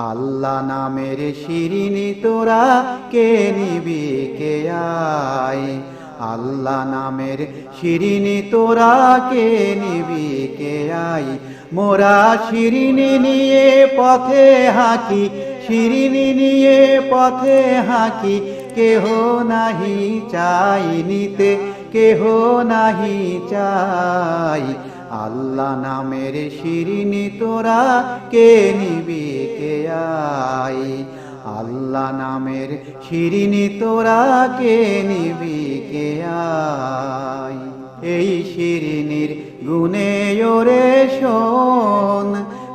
আল্লাহ নামের শিরিনি তোরা কে নিবি কে আয়, আল্লাহ নামের শিরিনি তোরা কে নিবি কে আয়। মোরা শিরিনি নিয়ে পথে হাঁকি, শিরিনি নিয়ে পথে হাঁকি, কেহ নাহি চাই নিতে, কেহ নাহি চাই। আল্লাহ নামের শিরিনি তোরা কে নিবি কে আয়, আল্লাহ নামের শিরিনি তোরা কে নিবি কে আয়। এই শিরিনির গুণে ওরে শোন,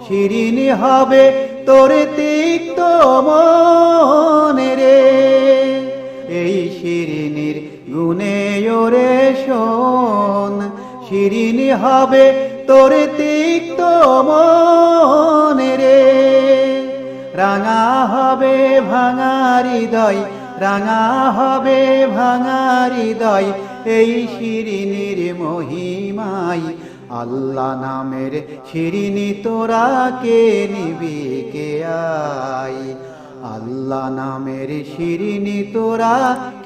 শিরিনি হবে তোর তিক্ত মনে রে। এই শিরিনির গুণে ওরে শোন, শিরিনি হবে তোর তিক্ত মনে রে। রাঙা হবে ভাঙা হৃদয়, রাঙা হবে ভাঙা হৃদয়, এই শিরিনির মহিমায়। আল্লাহ নামের শিরিনি তোরা কে নিবি কে আয়, আল্লাহ নামের শিরিনি তোরা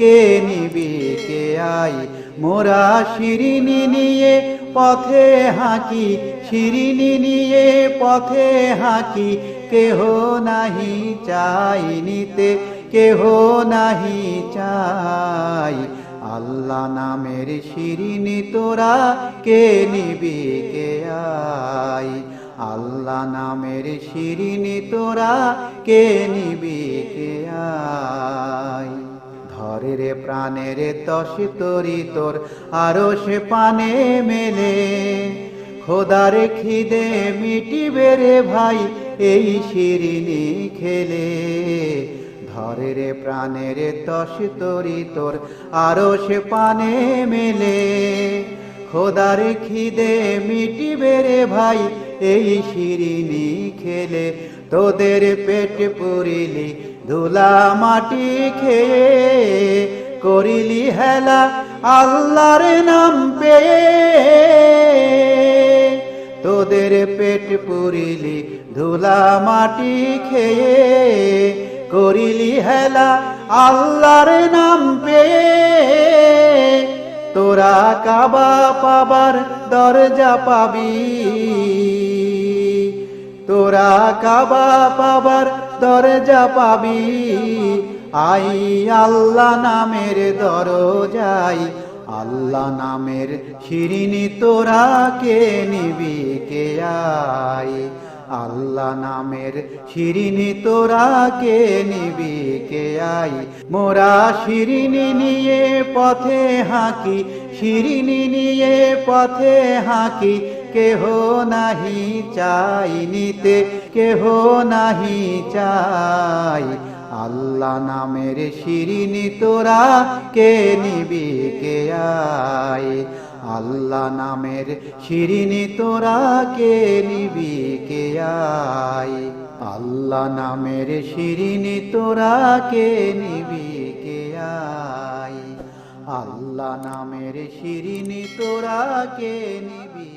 কে নিবি কে আয়। মোরা শিরিনি নিয়ে পথে হাঁকি, শিরিনি নিয়ে পথে হাঁকি, কেহ নাহি চাই নিতে, কেহ নাহি চাই। আল্লাহ নামের শিরিনি তোরা কে নিবি কে আয়, আল্লাহ নামের শিরিনি তোরা কে নিবি কে আয়। ধরে রে প্রাণের তস তরি তোর আরো সে পানে মেলে, খোদার খিদে মিটিবে রে ভাই এই শিরিনি খেলে। ধরে রে প্রাণের তস তরি তোর আরো সে পানে মেলে, খোদার খিদে মিটিবে রে ভাই এই শিরিনি খেলে। তোদের পেট পুরিলি ধুলা মাটি খেয়ে, করিলি হেলা আল্লাহর নাম পেয়ে। তোদের পেট পুরিলি ধুলা মাটি খেয়ে, করিলি হেলা আল্লাহর নাম পেয়ে। তোরা কাবা পাবার দরজা পাবি, তোরা কাবা পাবার দরজা পাবি। আই আল্লাহ নামের দরজায়, আল্লাহ নামের শিরিনি তোরা কে নিবি কে আয়, আল্লাহ নামের শিরিনি তোরা কে নিবি কে আয়। মোরা শিরিনি নিয়ে পথে হাঁকি, শিরিনি নিয়ে পথে হাঁকি, কেহ নাহি চাই নিতে, কেহ নাহি চাই। আল্লাহ নামের শিরিনি তোরা কে নিবি কে আয়, আল্লাহ নামের শিরিনি তোরা কে নিবি কে আয়, আল্লাহ নামের শিরিনি তোরা কে নিবি কে আয়, আল্লাহ নামের শিরিনি তোরা কে নিবি।